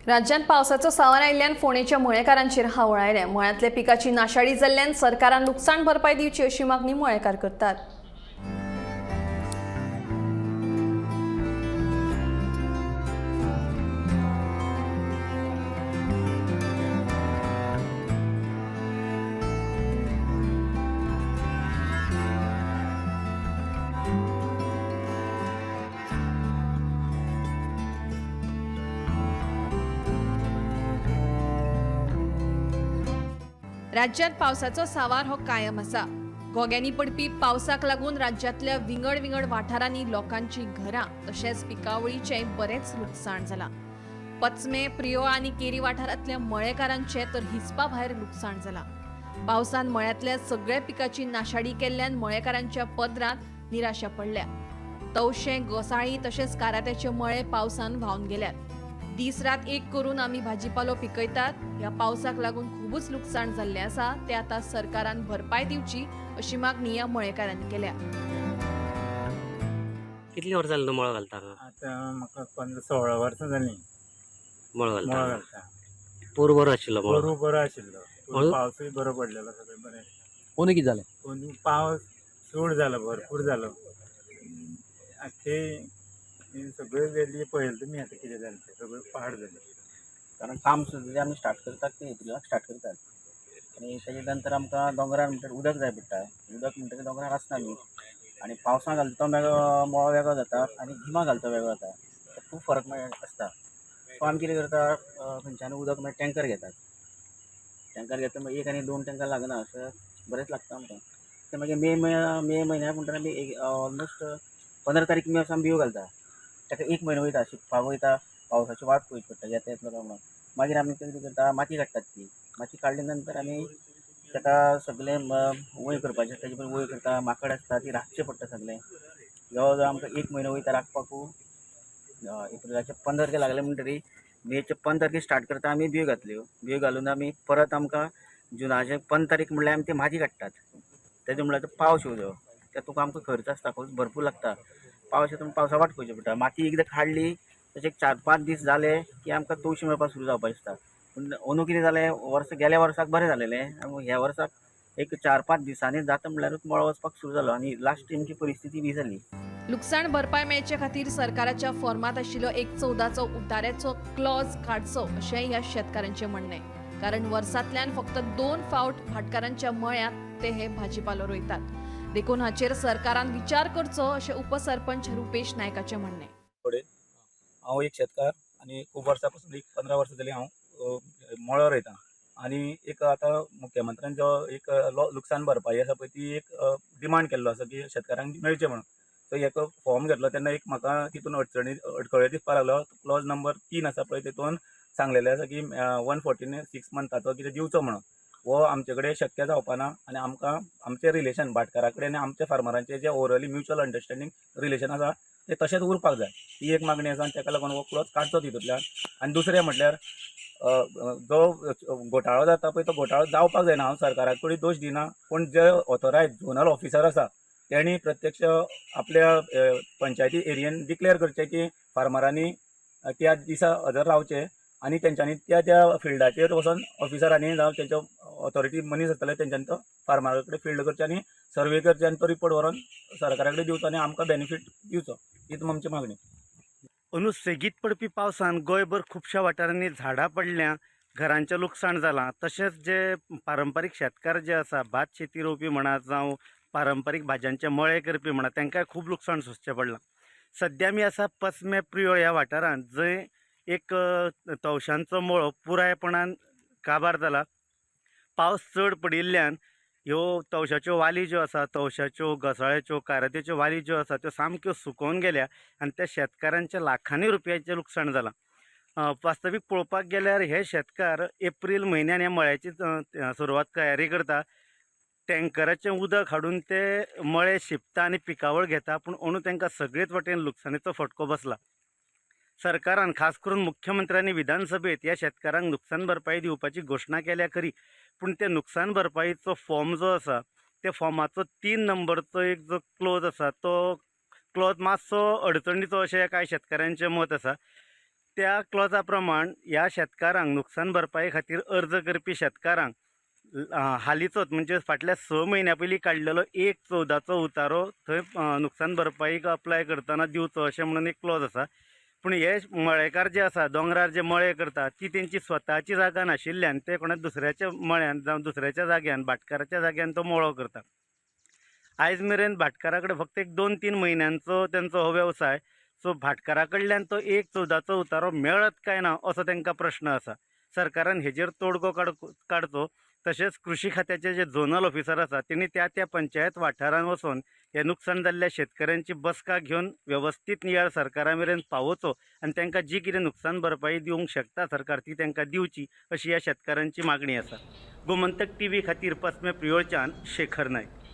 राज्यात पावसाचो सांवार आयिल्ल्यान फोंडेच्या मळेकारांचेर हावळ आयल्या। मळ्यांतल्या पिकाची नाशाडी जाल्ल्यान सरकारान लुकसाण भरपाय दिवची अशी मागणी मळेकार करतात। राज्यात पावसाचो सांवार हो कायम आसा। गोग्यांनी पडपी पावसाक लागून राज्यातल्या विंगड विंगड वाठारांनी लोकांची घरां तशेंच पिकावळीचें बरेंच लुकसाण जालां। पचमे, प्रियो आनी केरी वाठारांतल्या मळेकारांचे तर हिसपा भायर लुकसाण जालां। पावसान मळ्यांतल्या सगळ्या पिकाची नाशाडी केल्ल्यान मळेकारांच्या पदरांत निराशा पडल्या। तवशें, घोसाळी तशेंच कारात्याचे मळे पावसान व्हांवन गेल्यात। दीस रात एक करून आमी भाजीपालो पिकयतात। ह्या पावसाक लागून खूबच लुकसाण जाल्लें आसा, ते आतां सरकारान भरपाय दिवची अशी मागणी ह्या मळेकारांनी केल्या। कितली वर्सां जाली मळो घालता हांगा? आतां म्हाका 15-16 वर्सां जालीं मळो घालता मळो हांगा. घालता। पूर बरो आशिल्लो मळो. बरो बरो आशिल्लो, हळू? पावसूय बरो पडलेलो, सगळें बरें। कोणी कितें जालें? पूण पावस चड जालो, भरपूर जालो। आख्खे सगळ्यो वेली पळयलें तुमी आतां कितें जालें तें, सगळें पाड जालें। कारण काम सुद्दां आमी स्टार्ट करतात ते एप्रिलाक स्टार्ट करतात आनी तेजे नंतर आमकां दोंगरार म्हणटकीर उदक जाय पडटा। उदक म्हणटकीर दोंगरार आसना न्ही, आनी पावसां घालता तो मळो वेगळो जाता आनी गिमा घालता तो वेगळो जाता। खूब फरक आसता। सो आमी कितें करता, खंयच्यानूय उदक मागीर टँकर घेतात। टँकर घेता मागीर 1 आनी 2 टँकर लागना, अशें बरेंच लागता आमकां। ते मागीर मे म्हयन्याक म्हणटा आमी ऑलमोस्ट 15 तारीख मे असो आमी बियो घालता। ताका 1 म्हयनो वयता, शिंपपाक वयता, पावसाची वाट पळोवची पडटा, येता येतलो काय म्हणून। मागीर आमी कितें करता, माती काडटात ती। माती काडले नंतर आमी ताका सगळें वयर करपाचें, तेजे पयलीं वयर करता, माकड आसता ती राखचें पडटा सगळें। जवळ जवळ आमकां 1 म्हयनो वयता राखपाकू। एप्रिलाचे 15 तारखेर लागले म्हणटरी मेचे 15 तारखेर स्टार्ट करता आमी बियो घातल्यो। बियो घालून आमी परत आमकां जुनाचे 15 तारीख म्हणल्यार आमी ती माती काडटात। तेजे म्हणल्यार तो पावस येवं जायो, तातूंत आमकां खर्च आसता, खर्च भरपूर लागता। पावस येता म्हण पावसा वाट पळोवची पडटा। माती एकदां काडली तशें 4-5 दीस जाले की आमकां तवशीं मेळपाक सुरू जावपाक दिसता। पूण अंदू कितें जालें, गेल्या वर्साक बरें जालेलें, ह्या वर्साक एक 4-5 दिसांनी जाता म्हणल्यारूच मळो वचपाक सुरू जालो आनी लास्ट टायमची परिस्थिती ही जाली। लुकसाण भरपाय मेळचे खातीर सरकाराच्या फॉर्मात आशिल्लो 1/14चो उतार्याचो क्लॉज काडचो अशेंय ह्या शेतकारांचें म्हणणें। कारण वर्सांतल्यान फक्त 2 फावट भाटकारांच्या मळ्यांत ते हे भाजीपालो रोयतात। देखून हाचेर सरकारान विचार करचो अशें उपसरपंच रुपेश नायकाचें म्हणणें। हांव एक शेतकार आनी खूब वर्सां पासून 15 वर्सां जालीं हांव मळो रोयतां। आनी एक आतां मुख्यमंत्र्यान जो एक लुकसाण भरपाई आसा पळय ती एक डिमांड केल्लो आसा की शेतकारांक मेळचें म्हणून। तो एक फॉर्म घेतलो तेन्ना एक म्हाका तितून अडखळ्यो दिसपाक लागलो। क्लॉज नंबर 3 आसा पळय तितून सांगलेलें आसा की 146 मंथाचो कितें दिवचो म्हणून। हो आमचे कडेन शक्य जावपाना आनी आमकां आमचें रिलेशन भाटकारा कडेन आनी आमच्या फार्मरांचें जें ओवरऑली म्युच्युअल अंडरस्टँडींग रिलेशन आसा तें तशेंच उरपाक जाय, ही एक मागणी आसा। आनी ताका लागून हो क्लॉज काडचो तितूंतल्यान। आनी दुसरें म्हटल्यार जो घोटाळो जाता पळय तो घोटाळो जावपाक जायना। हांव सरकारा कडेन दोश दिना, पूण जे ऑथोरायज झोनल ऑफिसर आसा तेणी प्रत्यक्ष आपल्या पंचायती एरियेन डिक्लेअर करचें की फार्मरांनी त्या दिसा हजर रावचें आनी तेंच्यांनी त्या फिल्डाचेर वचोन ऑफिसरांनी जावं तेंचो ऑथॉरिटी मनीस आसतले तेंच्यांनी तो फार्मरा कडेन फिल्ड करचें आनी सर्वे करचें आनी तो रिपोर्ट व्हरोन सरकारा कडेन दिवचो आनी आमकां बेनिफीट दिवचो, ही आमची मागणी। अंदू सेगीत पडपी पावसान गोंयभर खुबश्या वाठारांनी झाडां पडल्यां, घरांचें लुकसाण जालां। तशेंच जे पारंपारीक शेतकार जे आसा, भात शेती रोवपी म्हणा जावं पारंपारीक भाज्यांचे मळे करपी म्हणा, तांकांय खूब लुकसाण सोंसचें पडलां। सद्या आमी आसा पचमे प्रियो ह्या वाठारांत, जंय एक तवशांचो मळो पुरायपणान काबार जाला। पावस चड पडिल्ल्यान ह्यो तवशाच्यो वाली ज्यो आसा, तवशाच्यो, घोसाळ्याच्यो, कारात्याच्यो वाली ज्यो आसा त्यो सामक्यो सुकोवन गेल्या आनी त्या शेतकारांच्या लाखांनी रुपयांचें लुकसाण जालां। वास्तवीक पळोवपाक गेल्यार हे शेतकार एप्रील म्हयन्यान ह्या मळ्याची सुरवात तयारी करता। टँकराचें उदक हाडून ते मळे शिंपता आनी पिकावळ घेता, पूण अंदू तांकां सगळेच वटेन लुकसाणीचो फटको बसला। सरकारान खास करून मुख्यमंत्र्यांनी विधानसभेत ह्या शेतकारांक नुकसान भरपाई दिवपाची घोशणा केल्या खरी, पूण ते नुकसान भरपाईचो फॉर्म जो आसा त्या फॉर्माचो 3 नंबरचो एक जो क्लॉज आसा तो क्लॉज मातसो अडचणीचो अशें कांय शेतकाऱ्यांचें मत आसा। त्या क्लॉजा प्रमाण ह्या शेतकारांक नुकसान भरपाई खातीर अर्ज करपी शेतकारांक हालींचोच म्हणजे फाटल्या 6 म्हयन्या पयलीं काडलेलो 1/14चो उतारो थंय नुकसान भरपाईक अप्लाय करतना दिवचो अशें म्हणून एक क्लॉज आसा. पूण हे मळेकार जे आसा दोंगरार जे मळे करतात ती तेंची स्वताची जागा नाशिल्ल्यान ते कोणा दुसऱ्याच्या मळ्यान जावं दुसऱ्याच्या जाग्यान भाटकाराच्या जाग्यान तो मळो करता. आयज मेरेन भाटकारा कडेन फक्त एक 2-3 म्हयन्यांचो तेंचो हो वेवसाय. सो भाटकारा कडल्यान तो 1/14चो उतारो मेळत काय ना असो तांकां प्रश्न आसा. सरकारान हेजेर तोडगो काडचो. तशेंच कृशी खात्याचे जे झोनल ऑफिसर आसा तेणी त्या पंचायत वाठारांत वचून हे नुकसाण जाल्ल्या शेतकऱ्यांची बसका घेवन व्यवस्थीत नियाळ सरकारा मेरेन पावोवचो आनी तांकां जी कितें नुकसान भरपाई दिवंक शकता सरकार ती तांकां दिवची अशी ह्या शेतकाऱ्यांची मागणी आसा. गोमंतक TV खातीर पस्मे प्रियोळच्यान शेखर नायक.